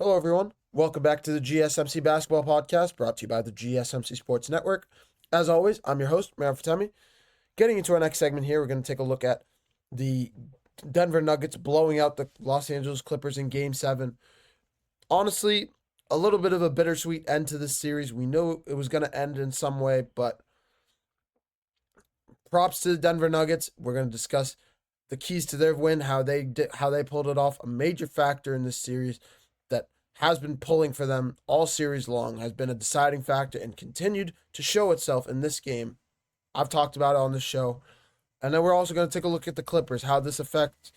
Hello, everyone. Welcome back to the GSMC Basketball Podcast, brought to you by the GSMC Sports Network. As always, I'm your host, Mayor Fatemi. Getting into our next segment here, we're going to take a look at the Denver Nuggets blowing out the Los Angeles Clippers in Game 7. Honestly, a little bit of a bittersweet end to this series. We knew it was going to end in some way, but props to the Denver Nuggets. We're going to discuss the keys to their win, how they pulled it off, a major factor in this series that has been pulling for them all series long, has been a deciding factor, and continued to show itself in this game. I've talked about it on the show. And then we're also going to take a look at the Clippers, how this affects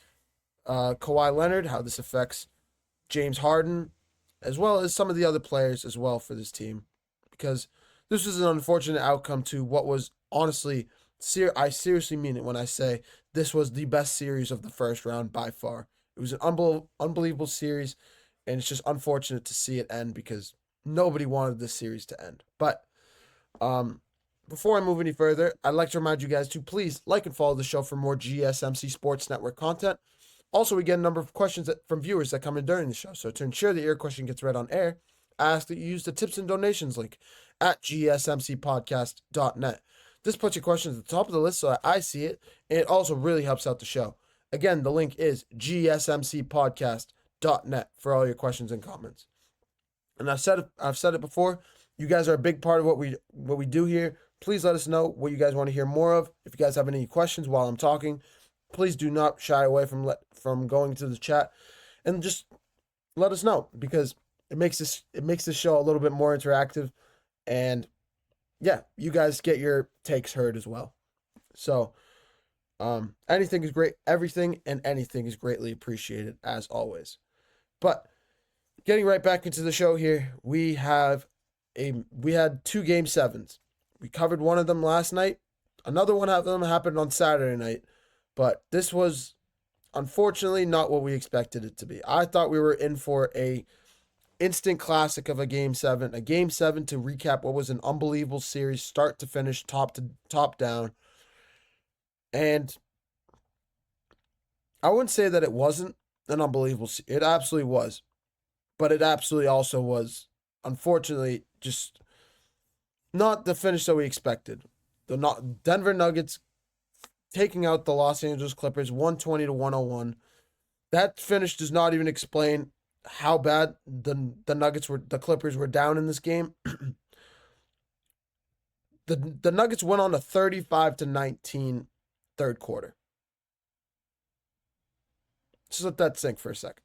Kawhi Leonard, how this affects James Harden, as well as some of the other players as well for this team. Because this was an unfortunate outcome to what was honestly, I seriously mean it when I say this was the best series of the first round by far. It was an unbelievable series, and it's just unfortunate to see it end because nobody wanted this series to end. But before I move any further, I'd like to remind you guys to please like and follow the show for more GSMC Sports Network content. Also, we get a number of questions from viewers that come in during the show. So to ensure that your question gets read on air, I ask that you use the tips and donations link at gsmcpodcast.net. This puts your questions at the top of the list so that I see it, and it also really helps out the show. Again, the link is gsmcpodcast.net for all your questions and comments. And I've said it before. You guys are a big part of what we do here. Please let us know what you guys want to hear more of. If you guys have any questions while I'm talking, please do not shy away from going to the chat and just let us know, because it makes this show a little bit more interactive, and yeah, you guys get your takes heard as well. So anything is great. Everything and anything is greatly appreciated as always. But getting right back into the show here, we had 2 Game 7s. We covered one of them last night. Another one of them happened on Saturday night. But this was unfortunately not what we expected it to be. I thought we were in for a instant classic of a Game 7. A Game 7 to recap what was an unbelievable series, start to finish, top down. And I wouldn't say that it wasn't an unbelievable series. It absolutely was. But it absolutely also was, unfortunately, just not the finish that we expected. The Denver Nuggets taking out the Los Angeles Clippers 120-101. That finish does not even explain how bad the Clippers were down in this game. The Nuggets went on a 35-19 third quarter. Just let that sink for a second.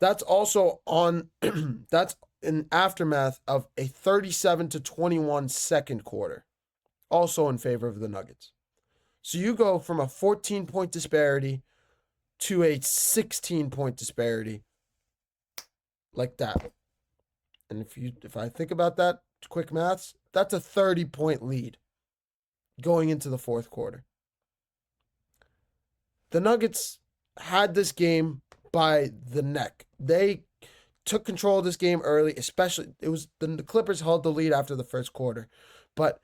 That's also on that's in aftermath of a 37-21 second quarter, also in favor of the Nuggets. So you go from a 14-point disparity to a 16-point disparity like that. And if I think about that, quick maths, that's a 30-point lead going into the fourth quarter. The Nuggets had this game by the neck. They took control of this game early, especially the Clippers held the lead after the first quarter. But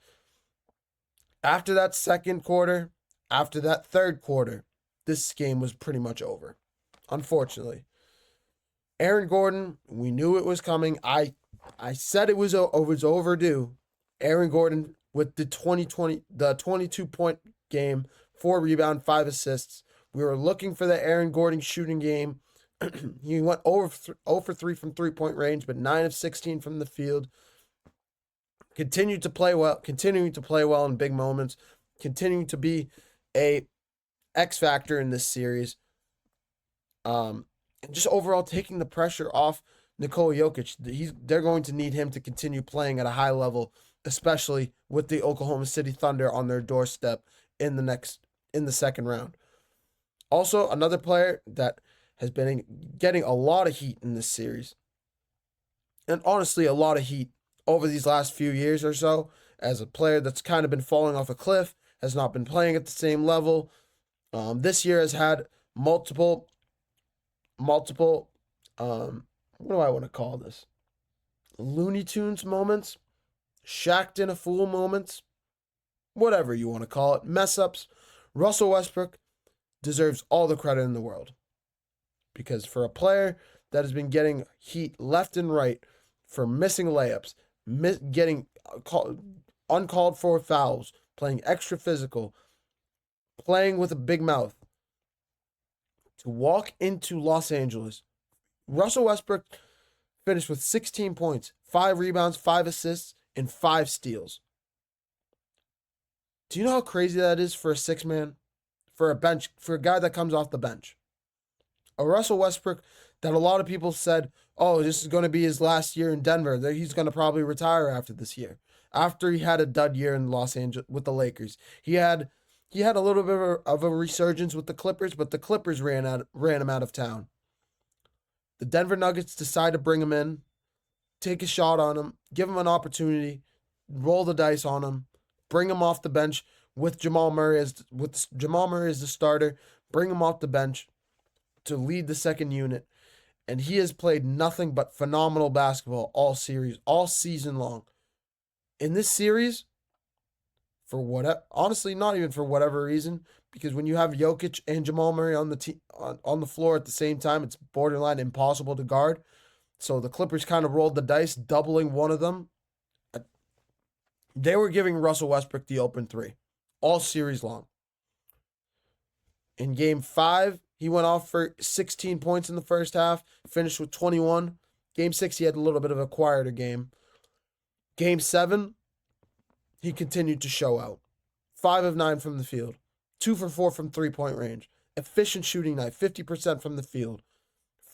after that second quarter, after that third quarter, this game was pretty much over, unfortunately. Aaron Gordon, we knew it was coming. I said it was overdue. Aaron Gordon with the 22-point game, 4 rebounds, 5 assists. We were looking for the Aaron Gordon shooting game. He went 0 for 3 from three-point range, but 9 of 16 from the field. Continuing to play well in big moments, continuing to be a X factor in this series. And just overall taking the pressure off Nikola Jokić. They're going to need him to continue playing at a high level, especially with the Oklahoma City Thunder on their doorstep in the second round. Also, another player that has been getting a lot of heat in this series, and honestly a lot of heat over these last few years or so, as a player that's kind of been falling off a cliff, has not been playing at the same level. This year has had multiple, what do I want to call this? Looney Tunes moments, Shaq'd in a fool moments, whatever you want to call it, mess ups. Russell Westbrook deserves all the credit in the world. Because for a player that has been getting heat left and right for missing layups, getting uncalled for fouls, playing extra physical, playing with a big mouth, to walk into Los Angeles. Russell Westbrook finished with 16 points, 5 rebounds, 5 assists, and 5 steals. Do you know how crazy that is for a 6-man? For a guy that comes off the bench. A Russell Westbrook that a lot of people said, oh, this is going to be his last year in Denver. That he's going to probably retire after this year. After he had a dud year in Los Angeles with the Lakers. He had a little bit of a resurgence with the Clippers, but the Clippers ran him out of town. The Denver Nuggets decide to bring him in, take a shot on him, give him an opportunity, roll the dice on him, bring him off the bench with Jamal Murray as the starter, bring him off the bench to lead the second unit, and he has played nothing but phenomenal basketball all season long. In this series, honestly, not even for whatever reason, because when you have Jokić and Jamal Murray on the floor at the same time, it's borderline impossible to guard. So the Clippers kind of rolled the dice, doubling one of them. They were giving Russell Westbrook the open three all series long. In Game 5, he went off for 16 points in the first half, finished with 21. Game 6, he had a little bit of a quieter game. Game 7, he continued to show out. 5 of 9 from the field. 2 for 4 from three-point range. Efficient shooting night, 50% from the field.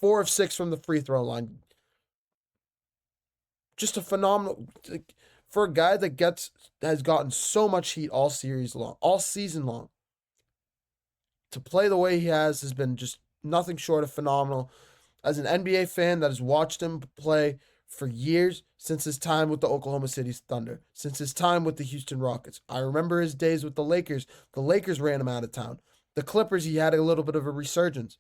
4 of 6 from the free throw line. Just a phenomenal... For a guy that has gotten so much heat all season long. To play the way he has been just nothing short of phenomenal. As an NBA fan that has watched him play for years, since his time with the Oklahoma City Thunder, since his time with the Houston Rockets. I remember his days with the Lakers. The Lakers ran him out of town. The Clippers, he had a little bit of a resurgence.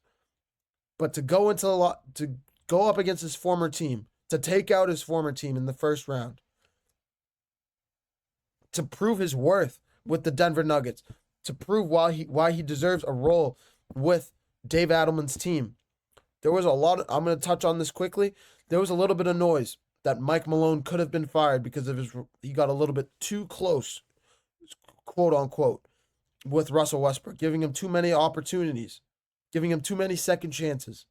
But to go up against his former team, to take out his former team in the first round, to prove his worth with the Denver Nuggets, to prove why he deserves a role with Dave Adelman's team. There was I'm going to touch on this quickly. There was a little bit of noise that Mike Malone could have been fired because he got a little bit too close, quote unquote, with Russell Westbrook, giving him too many opportunities, giving him too many second chances.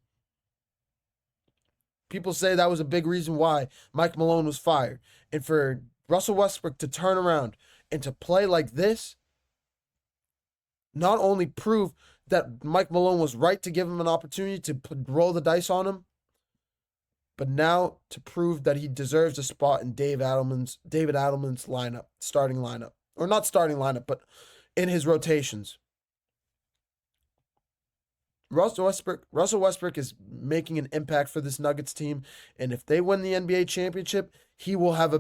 People say that was a big reason why Mike Malone was fired. And for Russell Westbrook to turn around and to play like this, not only prove that Mike Malone was right to give him an opportunity to roll the dice on him, but now to prove that he deserves a spot in David Adelman's lineup, starting lineup. Or not starting lineup, but in his rotations. Russell Westbrook is making an impact for this Nuggets team, and if they win the NBA championship, he will have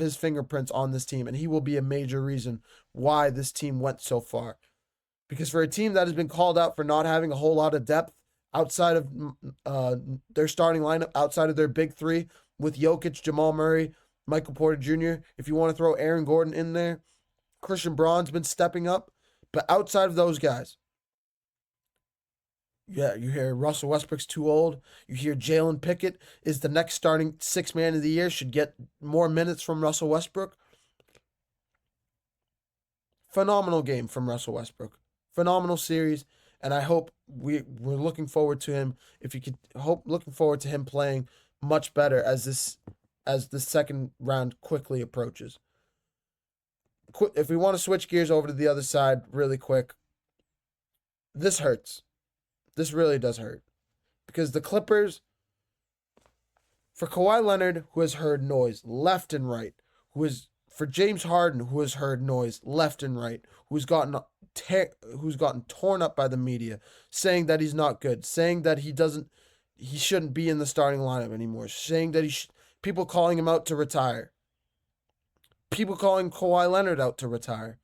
his fingerprints on this team, and he will be a major reason why this team went so far. Because for a team that has been called out for not having a whole lot of depth outside of their starting lineup, outside of their big three, with Jokić, Jamal Murray, Michael Porter Jr., if you want to throw Aaron Gordon in there, Christian Braun's been stepping up, but outside of those guys, yeah, you hear Russell Westbrook's too old. You hear Jalen Pickett is the next starting 6-man of the year, should get more minutes from Russell Westbrook. Phenomenal game from Russell Westbrook. Phenomenal series, and I hope we're looking forward to him. Looking forward to him playing much better as the second round quickly approaches. If we want to switch gears over to the other side really quick, this hurts. This really does hurt. Because the Clippers, for Kawhi Leonard, who has heard noise left and right, for James Harden, who has heard noise left and right, who's gotten torn up by the media, saying that he's not good, saying that he shouldn't be in the starting lineup anymore, saying that people calling him out to retire, people calling Kawhi Leonard out to retire,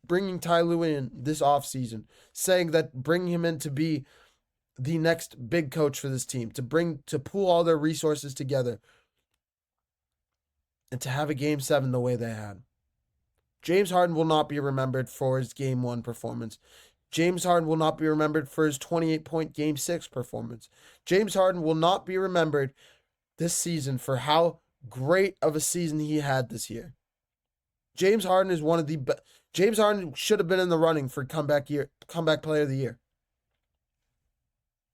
bringing Ty Lue in this offseason, saying that bringing him in to be the next big coach for this team, to pool all their resources together, and to have a Game 7 the way they had. James Harden will not be remembered for his Game 1 performance. James Harden will not be remembered for his 28-point Game 6 performance. James Harden will not be remembered this season for how great of a season he had this year. James Harden is one of the best. James Harden should have been in the running for comeback player of the year.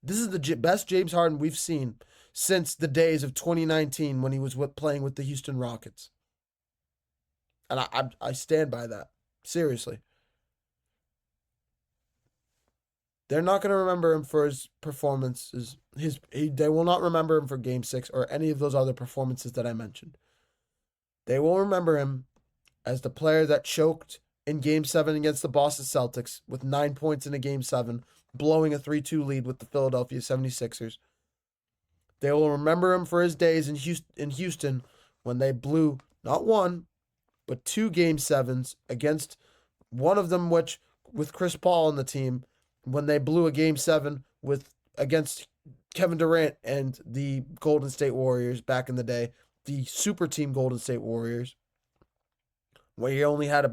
This is the best James Harden we've seen since the days of 2019 when he was playing with the Houston Rockets. And I stand by that. Seriously. They're not going to remember him for his performances. They will not remember him for Game 6 or any of those other performances that I mentioned. They will remember him as the player that choked in Game 7 against the Boston Celtics with 9 points in a Game 7, blowing a 3-2 lead with the Philadelphia 76ers. They will remember him for his days in Houston when they blew not one, but 2 Game 7s against one of them which with Chris Paul on the team, when they blew a Game 7 against Kevin Durant and the Golden State Warriors back in the day, the super team Golden State Warriors, where he only had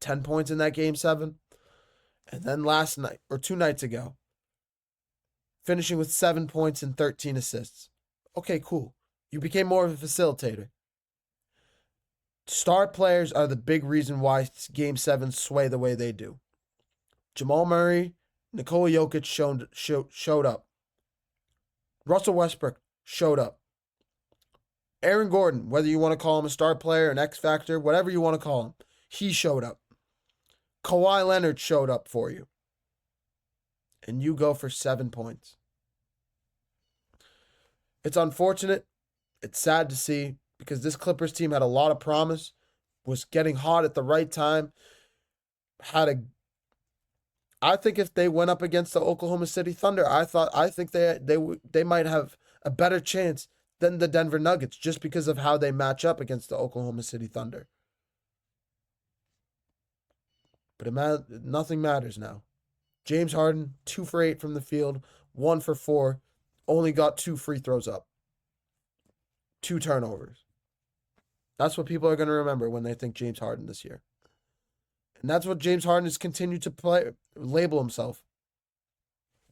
10 points in that Game 7. And then last night, or 2 nights ago, finishing with 7 points and 13 assists. Okay, cool. You became more of a facilitator. Star players are the big reason why Game 7s sway the way they do. Jamal Murray, Nikola Jokić showed up. Russell Westbrook showed up. Aaron Gordon, whether you want to call him a star player, an X factor, whatever you want to call him, he showed up. Kawhi Leonard showed up for you. And you go for 7 points. It's unfortunate. It's sad to see because this Clippers team had a lot of promise, was getting hot at the right time, I think if they went up against the Oklahoma City Thunder, I think they might have a better chance than the Denver Nuggets just because of how they match up against the Oklahoma City Thunder. But nothing matters now. James Harden, 2 for 8 from the field, 1 for 4, only got 2 free throws up. 2 turnovers. That's what people are going to remember when they think James Harden this year. And that's what James Harden has continued to label himself.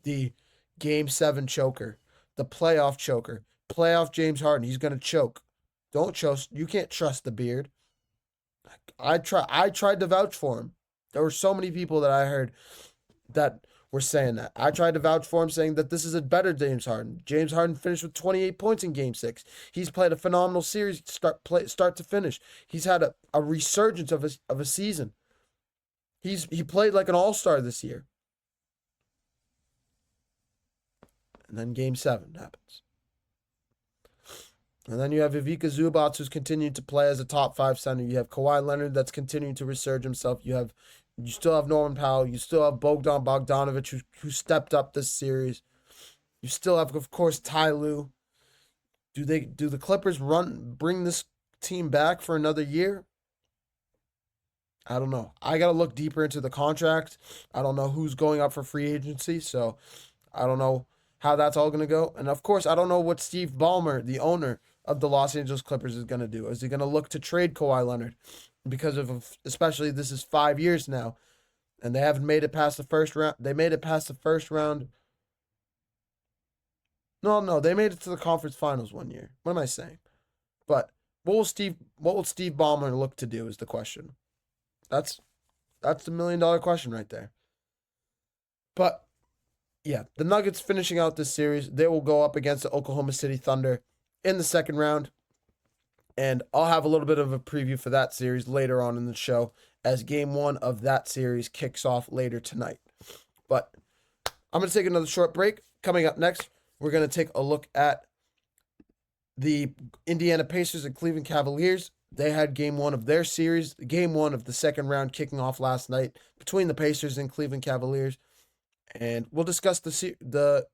The Game 7 choker. The playoff choker. Playoff James Harden. He's going to choke. Don't choke. You can't trust the beard. I tried to vouch for him. There were so many people that I heard that were saying that. I tried to vouch for him, saying that this is a better James Harden. James Harden finished with 28 points in Game 6. He's played a phenomenal series start to finish. He's had a resurgence of a season. He played like an all-star this year. And then Game 7 happens. And then you have Ivica Zubac, who's continued to play as a top 5 center. You have Kawhi Leonard that's continuing to resurge himself. You still have Norman Powell. You still have Bogdan Bogdanovic, who stepped up this series. You still have, of course, Ty Lue. Do the Clippers bring this team back for another year? I don't know. I got to look deeper into the contract. I don't know who's going up for free agency, so I don't know how that's all going to go. And, of course, I don't know what Steve Ballmer, the owner of the Los Angeles Clippers, is going to do. Is he going to look to trade Kawhi Leonard? Because especially this is 5 years now, and they haven't made it past the first round. They made it past the first round. No, they made it to the conference finals 1 year. What am I saying? But what will Steve Ballmer look to do is the question. That's the $1 million question right there. But yeah, the Nuggets finishing out this series, they will go up against the Oklahoma City Thunder in the second round. And I'll have a little bit of a preview for that series later on in the show as Game 1 of that series kicks off later tonight. But I'm going to take another short break. Coming up next, we're going to take a look at the Indiana Pacers and Cleveland Cavaliers. They had Game 1 of their series, Game 1 of the second round kicking off last night between the Pacers and Cleveland Cavaliers. And we'll discuss the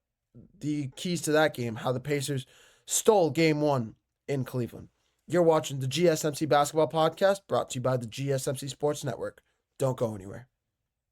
keys to that game, how the Pacers stole Game 1 in Cleveland. You're watching the GSMC Basketball Podcast, brought to you by the GSMC Sports Network. Don't go anywhere.